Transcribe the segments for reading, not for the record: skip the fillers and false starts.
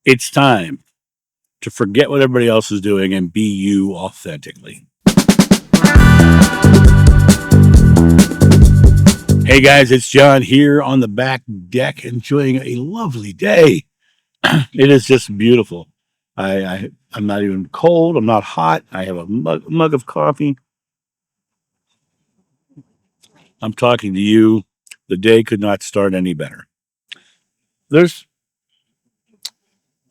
It's time to forget what everybody else is doing and be you authentically. Hey guys, it's John here on the back deck enjoying a lovely day. It is just beautiful. I'm not even cold. I'm not hot. I have a mug of coffee. I'm talking to you. The day could not start any better. There's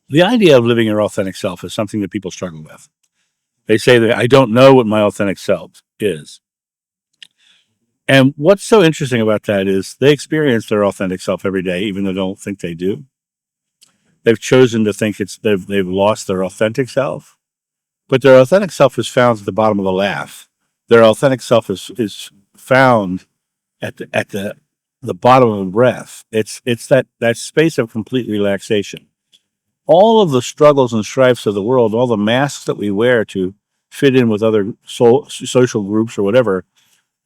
the idea of living your authentic self is something that people struggle with. They say that I don't know what my authentic self is. And what's so interesting about that is they experience their authentic self every day, even though they don't think they do. They've chosen to think they've lost their authentic self, but their authentic self is found at the bottom of the laugh. Their authentic self is found at the bottom of the breath. It's that space of complete relaxation. All of the struggles and strifes of the world, all the masks that we wear to fit in with other social groups or whatever,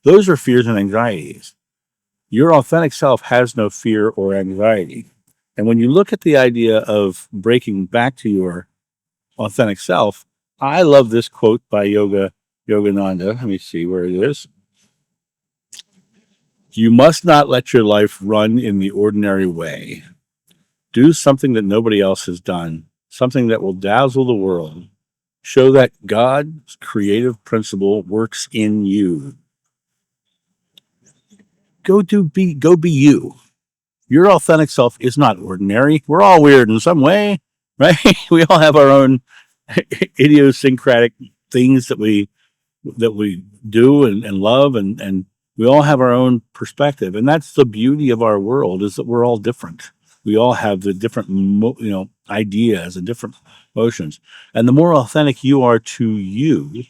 those are fears and anxieties. Your authentic self has no fear or anxiety. And when you look at the idea of breaking back to your authentic self, I love this quote by Yogananda. Let me see where it is. You must not let your life run in the ordinary way. Do something that nobody else has done, something that will dazzle the world. Show that God's creative principle works in you. Go be you. Your authentic self is not ordinary. We're all weird in some way, right? We all have our own idiosyncratic things that we do and love, and we all have our own perspective. And that's the beauty of our world, is that we're all different. We all have the different ideas and different emotions. And the more authentic you are to you,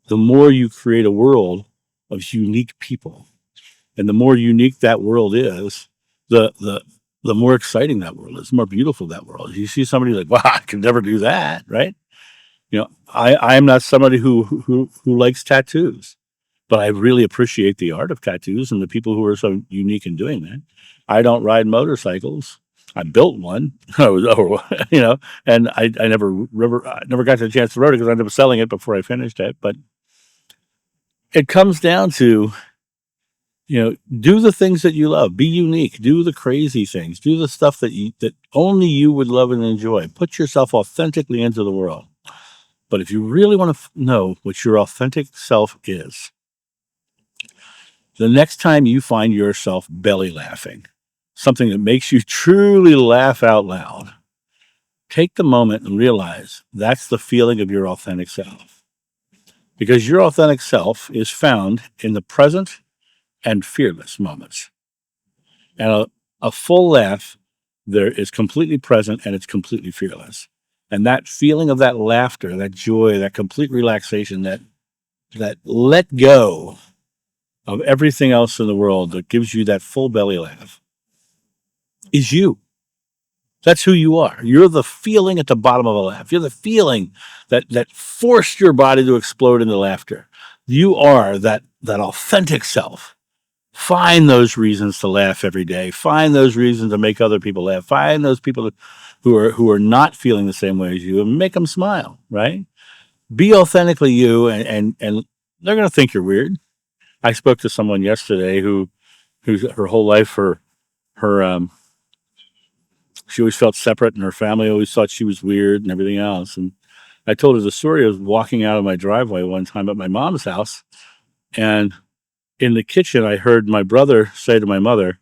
the more you create a world of unique people. And the more unique that world is, the more exciting that world is, the more beautiful that world is. You see somebody like, wow, I could never do that, right? I am not somebody who likes tattoos, but I really appreciate the art of tattoos and the people who are so unique in doing that. I don't ride motorcycles. I built one, and I never got the chance to ride it because I ended up selling it before I finished it. But it comes down to, do the things that you love, be unique, do the crazy things, do the stuff that only you would love and enjoy. Put yourself authentically into the world. But if you really want to know what your authentic self is, the next time you find yourself belly laughing, something that makes you truly laugh out loud, take the moment and realize that's the feeling of your authentic self. Because your authentic self is found in the present and fearless moments. And a full laugh there is completely present and it's completely fearless. And that feeling of that laughter, that joy, that complete relaxation, that let go of everything else in the world that gives you that full belly laugh is you. That's who you are. You're the feeling at the bottom of a laugh. You're the feeling that forced your body to explode into laughter. You are that authentic self. Find those reasons to laugh every day. Find those reasons to make other people laugh. Find those people who are not feeling the same way as you and make them smile, right? Be authentically you, and they're going to think you're weird. I spoke to someone yesterday who's her whole life her she always felt separate, and her family always thought she was weird and everything else. And I told her the story of walking out of my driveway one time at my mom's house, and in the kitchen I heard my brother say to my mother,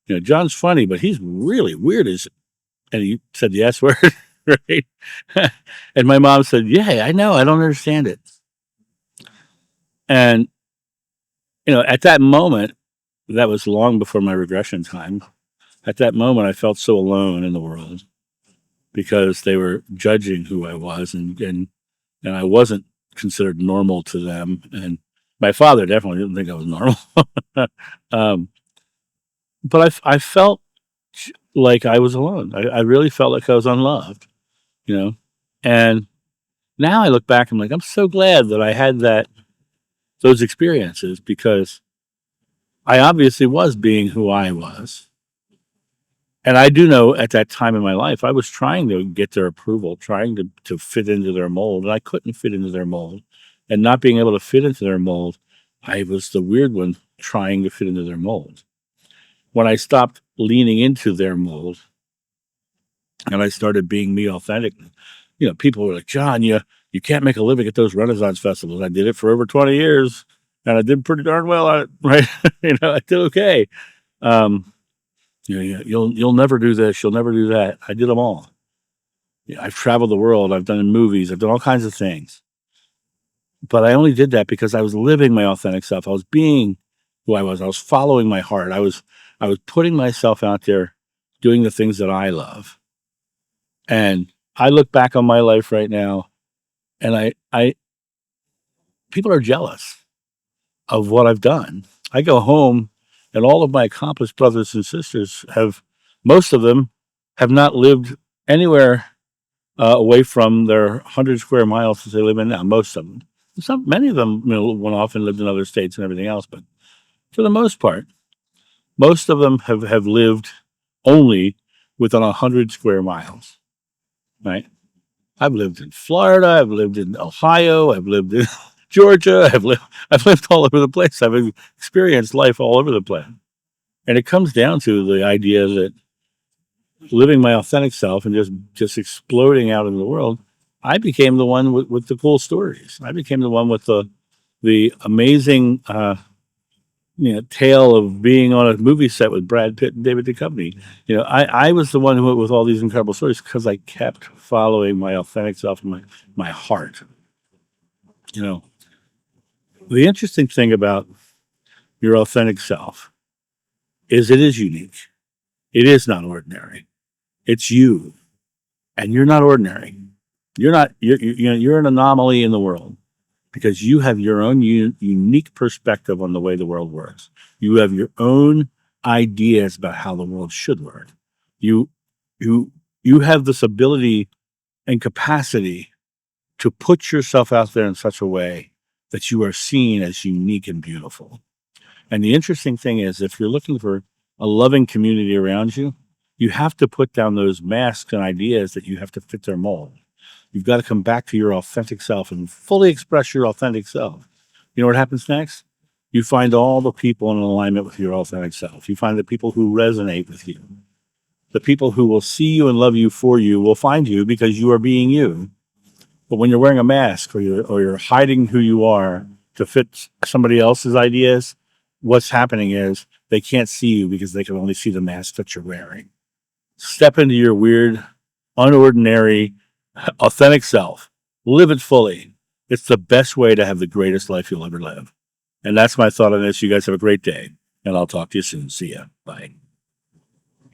John's funny, but he's really weird, and he said the S word, right? And my mom said, yeah, I know, I don't understand it. And at that moment, that was long before my regression time. At that moment, I felt so alone in the world because they were judging who I was, and I wasn't considered normal to them. And my father definitely didn't think I was normal. um, but I felt like I was alone. I really felt like I was unloved, you know. And now I look back, I'm like, I'm so glad that I had those experiences, because I obviously was being who I was. And I do know at that time in my life, I was trying to get their approval, trying to fit into their mold, and I couldn't fit into their mold. And not being able to fit into their mold, I was the weird one trying to fit into their mold. When I stopped leaning into their mold and I started being me authentic, people were like, John, you can't make a living at those Renaissance festivals. I did it for over 20 years and I did pretty darn well at it, right? I did okay. Um, you'll never do this, you'll never do that. I did them all. I've traveled the world, I've done movies, I've done all kinds of things. But I only did that because I was living my authentic self. I was being who I was. I was following my heart. I was putting myself out there doing the things that I love. And I look back on my life right now and I people are jealous of what I've done. I go home and all of my accomplished brothers and sisters most of them have not lived anywhere away from their 100 square miles that they live in now. Most of them. Many of them went off and lived in other states and everything else. But for the most part, most of them have lived only within 100 square miles, right? I've lived in Florida. I've lived in Ohio. I've lived in Georgia. I've lived all over the place. I've experienced life all over the place. And it comes down to the idea that living my authentic self and just exploding out in the world, I became the one with the cool stories. I became the one with the amazing tale of being on a movie set with Brad Pitt and David Duchovny. I was the one who went with all these incredible stories because I kept following my authentic self and my heart. The interesting thing about your authentic self is it is unique. It is not ordinary. It's you, and you're not ordinary. You're not. You're an anomaly in the world because you have your own unique perspective on the way the world works. You have your own ideas about how the world should work. You you you have this ability and capacity to put yourself out there in such a way that you are seen as unique and beautiful. And the interesting thing is, if you're looking for a loving community around you, you have to put down those masks and ideas that you have to fit their mold. You've got to come back to your authentic self and fully express your authentic self. You know what happens next? You find all the people in alignment with your authentic self. You find the people who resonate with you. The people who will see you and love you for you will find you because you are being you. But when you're wearing a mask or you're hiding who you are to fit somebody else's ideas, what's happening is they can't see you because they can only see the mask that you're wearing. Step into your weird, unordinary, authentic self. Live it fully. It's the best way to have the greatest life you'll ever live. And that's my thought on this. You guys have a great day, and I'll talk to you soon. See ya. Bye.